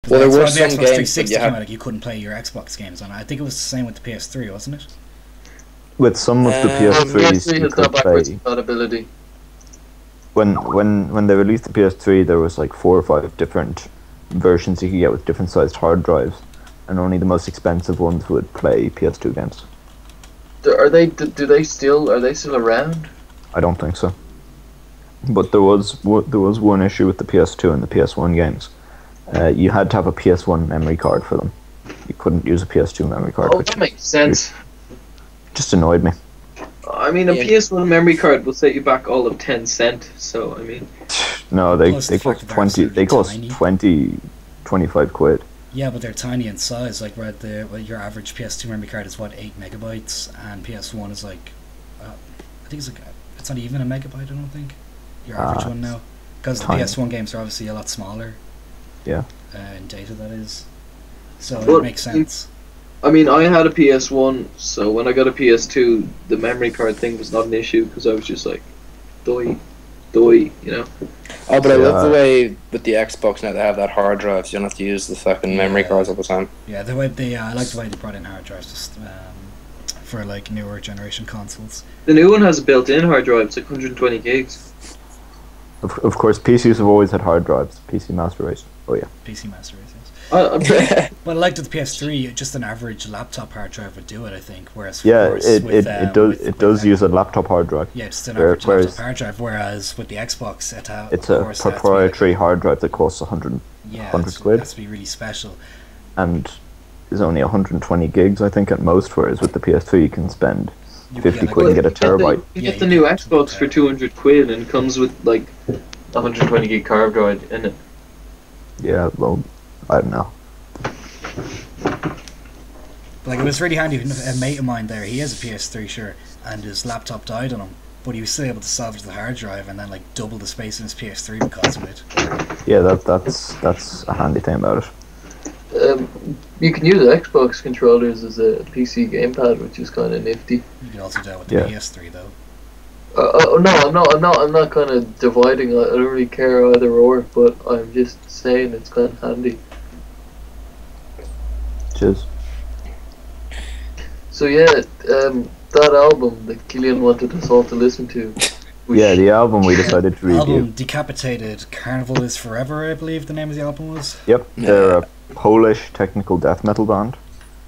Well, there were the some Xbox games that 360 you came had. out, you couldn't play your Xbox games on it. I think it was the same with the PS3, wasn't it? With some of the Um, PS3s, PS3 you has no could backwards play. compatibility. When they released the PS3, there was like 4 or 5 different versions you could get with different sized hard drives, and only the most expensive ones would play PS2 games. Are they? Do they still? Are they still around? I don't think so. But there was one issue with the PS2 and the PS1 games. You had to have a PS1 memory card for them. You couldn't use a PS2 memory card, Oh, which that makes sense. just annoyed me. I mean, a Yeah. PS1 memory card will set you back all of 10 cent. So I mean, No, Plus they the fact cost that they're 20. They cost tiny. 20, 25 quid. Yeah, but they're tiny in size. Like, your average PS2 memory card is what, 8 megabytes, and PS1 is like, I think it's not even a megabyte. I don't think your average one now, because the tiny. PS1 games are obviously a lot smaller. Yeah. In data, that is. So Well, it makes sense. I mean, I had a PS1, so when I got a PS2, the memory card thing was not an issue because I was just like, doy, you know. Oh, but I love the Yeah. way with the Xbox now they have that hard drive, so you don't have to use the fucking memory Yeah. cards all the time. Yeah, the way I like the way they brought in hard drives just for like newer generation consoles. The new one has a built-in hard drive. It's like 120 gigs. Of course, PCs have always had hard drives. PC Master Race. Oh yeah. PC Master Race. Yes. I'm pretty, But I liked with the PS3, just an average laptop hard drive would do it, I think. Whereas Yeah, of course, it does use a laptop hard drive. Yeah, just an Where- average whereas- laptop hard drive. Whereas with the Xbox, It's a proprietary hard drive that costs 100 quid. It has to be really special. and is only 120 gigs, I think, at most. Whereas with the PS3, you can spend You 50 like- quid and get a terabyte. You Yeah, get the you new can- Xbox for 200 quid and it comes with like 120 gig hard drive in it. Yeah, well, I don't know. Like, it was really handy. A mate of mine there, he has a PS3, sure, and his laptop died on him, but he was still able to salvage the hard drive and then like double the space in his PS3 because of it. Yeah, that's a handy thing about it. You can use Xbox controllers as a PC gamepad, which is kind of nifty. You can also do that with the Yeah. PS3 though. No, I'm not kind of dividing. I don't really care either or, but I'm just saying it's kind of handy. Cheers. So yeah, that album that Killian wanted us all to listen to. which- Yeah, the album we decided to review. Album Decapitated, Carnival is Forever, I believe the name of the album was. Yep, they're a Polish technical death metal band.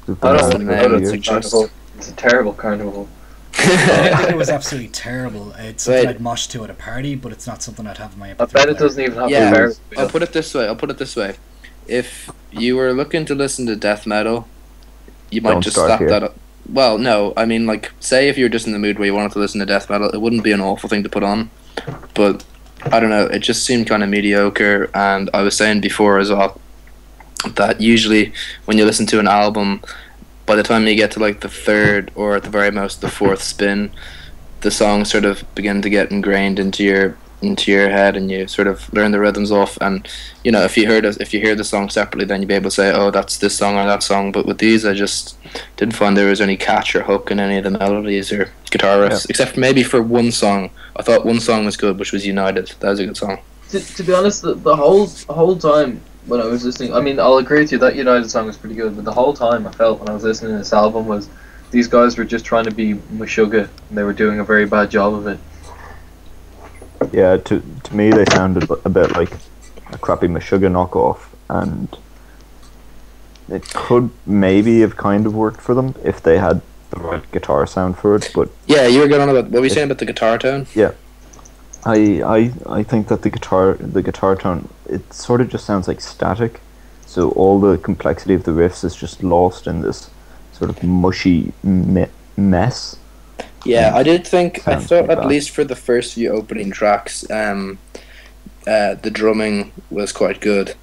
Who've been I don't around know for the a name, few it's years. Carnival. It's a terrible carnival. I think it was absolutely terrible. It's something Wait. I'd mosh to at a party, but it's not something I'd have in my I MP3 bet it player. doesn't even have Yeah, a Ferris I'll wheel. put it this way. If you were looking to listen to death metal, you might Don't just start slap here. that up. Well, no, I mean, like, say if you were just in the mood where you wanted to listen to death metal, it wouldn't be an awful thing to put on. But, I don't know, it just seemed kind of mediocre, and I was saying before as well, that usually when you listen to an album, by the time you get to, like, the third, or at the very most, the fourth spin, the songs sort of begin to get ingrained into your head, and you sort of learn the rhythms off. And you know, if you hear the song separately, then you'll be able to say, oh, that's this song or that song. But with these, I just didn't find there was any catch or hook in any of the melodies or guitar riffs, except maybe for one song. I thought one song was good, which was United. That was a good song. To be honest, the whole time when I was listening, I mean, I'll agree with you that United song was pretty good, but the whole time I felt when I was listening to this album was these guys were just trying to be Meshuggah, and they were doing a very bad job of it. Yeah, to me they sounded a bit like a crappy Meshuggah knockoff, and it could maybe have kind of worked for them if they had the right guitar sound for it. But Yeah, you were going on about what were you saying about the guitar tone? I think that the guitar tone, it sort of just sounds like static, so all the complexity of the riffs is just lost in this sort of mushy mess. Yeah, I did think. I Sounds thought like at that. least for the first few opening tracks, the drumming was quite good.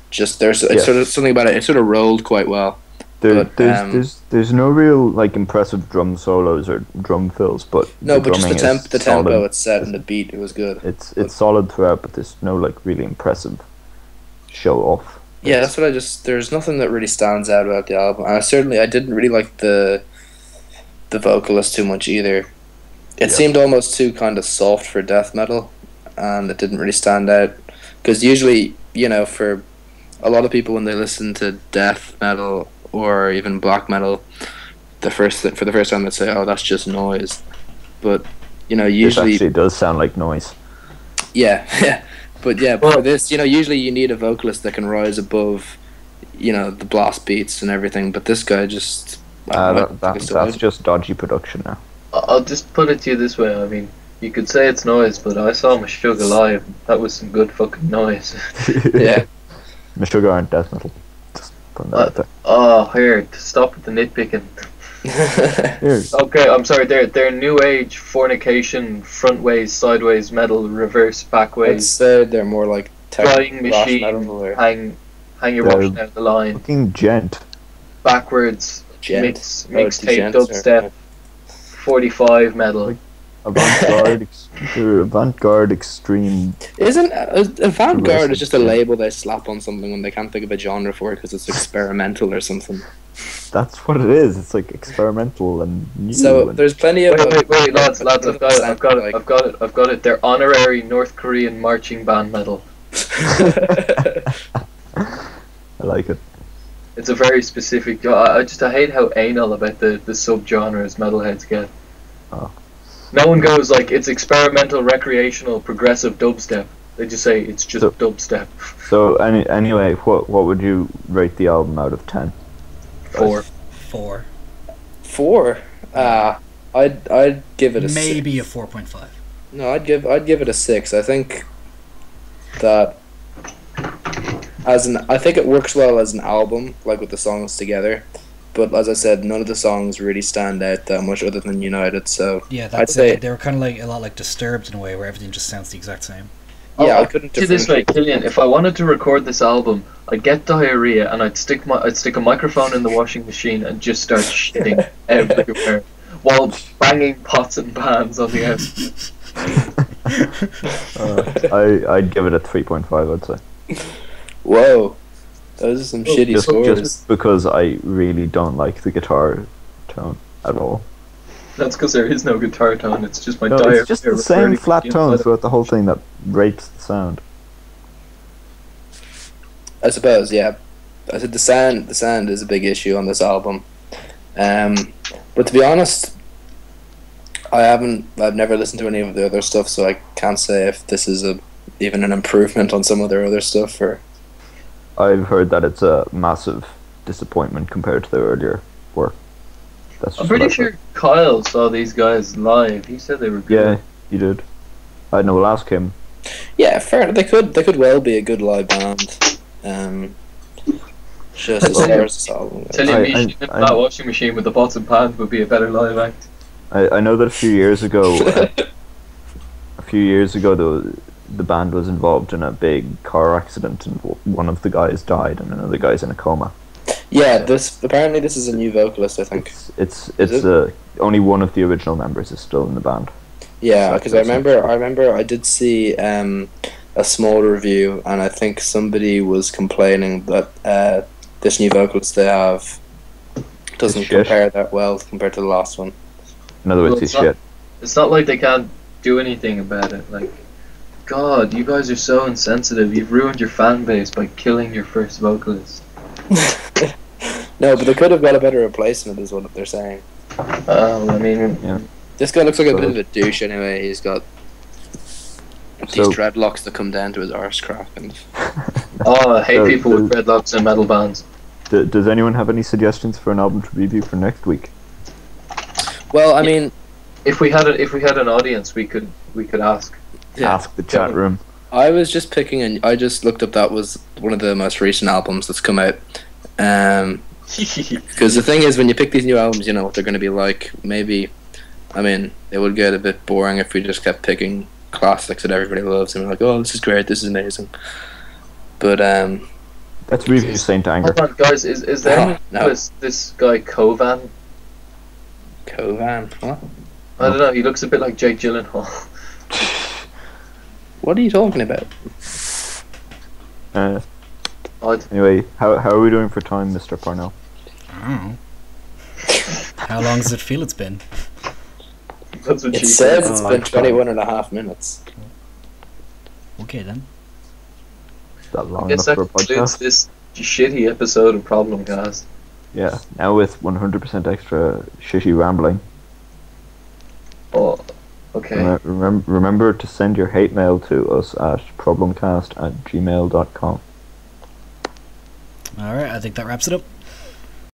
Just there's it's Yes. sort of something about it. It sort of rolled quite well. But, There's no real like impressive drum solos or drum fills, but No, but just the drumming is the tempo solid. it's set and the beat, it was good. It's solid throughout, but there's no like really impressive show off. Yeah, that's what I just. There's nothing that really stands out about the album. I didn't really like the vocalist too much either. It seemed almost too kind of soft for death metal, and it didn't really stand out. Because usually, you know, for a lot of people when they listen to death metal or even black metal, for the first time they say, "Oh, that's just noise." But This usually, actually does sound like noise. yeah, yeah. But yeah, Well- for this, usually you need a vocalist that can rise above, the blast beats and everything. But this guy just, I don't know, I think it's That's still just dodgy production now. I'll just put it to you this way. I mean, you could say it's noise, but I saw Meshuggah live. That was some good fucking noise. yeah. Meshuggah aren't death metal. Just putting that out there. Oh, here, stop with the nitpicking. Here. Okay, I'm sorry. They're new age fornication, front ways, sideways metal, reverse, back I'd ways, say they're more like flying thrash machine, metal or hang your They're- wash down the line, Fucking gent. backwards, gent. mixtape, Degents are- dubstep, 45 metal. Like- Avant-garde, avant-garde extreme. Isn't avant-garde Progressive, is just a yeah. label they slap on something when they can't think of a genre for it because it's experimental or something. That's what it is. It's like experimental and new. So and there's plenty of Wait, lads, I've got it. They're honorary North Korean marching band metal. I like it. It's a very specific. I hate how anal about the subgenres metalheads get. Oh. No one goes like it's experimental, recreational, progressive dubstep. They just say it's just So- dubstep. So anyway, what would you rate the album out of 10? 4. 4. 4. I'd give it a Maybe 6. a 4.5. No, I'd give it a 6. I think that I think it works well as an album, like with the songs together. But as I said, none of the songs really stand out that much other than United. So Yeah, I'd that's say it. They were kind of like a lot like Disturbed in a way, where everything just sounds the exact same. yeah, Oh, I couldn't See this way, differentiate. Killian. If I wanted to record this album, I'd get diarrhea and I'd stick a microphone in the washing machine and just start shitting everywhere while banging pots and pans on the outside. I'd give it a 3.5. I'd say. Whoa, those are some shitty Just scores. because I really don't like the guitar tone at all. That's because there is no guitar tone. It's just my No, diarrhea. it's just the same reverting flat inside tone of- throughout the whole thing that rapes the sound. I suppose, yeah. I said the sound is a big issue on this album. But to be honest, I've never listened to any of the other stuff, so I can't say if this is even an improvement on some of their other stuff. Or I've heard that it's a massive disappointment compared to their earlier work. That's just I'm what pretty I've sure heard. Kyle saw these guys live. He said they were good. Yeah, you did. I know. We'll ask him. yeah, fair. They could well be a good live band. Just as far as this album goes. Telling me I- shit in I- that washing machine with the pots and pans would be a better live act. I know that a few years ago, the band was involved in a big car accident, and one of the guys died, and another guy's in a coma. Yeah, this is a new vocalist, I think. It's Is only one of the original members is still in the band. Yeah, because I remember I did see a small review, and I think somebody was complaining that this new vocalist they have doesn't It's shit. compare that well compared to the last one. In other words, Well, he's it's not- shit. It's not like they can't do anything about it. Like, God, you guys are so insensitive. You've ruined your fan base by killing your first vocalist. No, but they could have got a better replacement, is what they're saying. I mean, Yeah. This guy looks like a bit So- of a douche anyway. He's got these So- dreadlocks that come down to his arse crack, and I hate So- people with dreadlocks and metal bands. Does anyone have any suggestions for an album to review for next week? well, I mean, If we had an audience, we could ask. yeah. Ask the chat room. I was just picking, and I just looked up that was one of the most recent albums that's come out. Because the thing is, when you pick these new albums, you know what they're going to be like. Maybe, I mean, it would get a bit boring if we just kept picking classics that everybody loves and we're like, oh, this is great, this is amazing. But Let's review Saint Anger. Hold on, guys. Is there Oh, no. this guy Kovan? Kovan, what? I don't know. He looks a bit like Jake Gyllenhaal. What are you talking about? Anyway, how are we doing for time, Mr. Parnell? I don't know. How long does it feel it's been? That's what It she says said. it's Oh, been my God. 21 and a half minutes. Okay then. that long I guess enough that for a concludes podcast? this shitty episode of ProblemCast. Yeah. Now with 100% extra shitty rambling. Oh, okay. Remember to send your hate mail to us at problemcast@gmail.com. Alright, I think that wraps it up.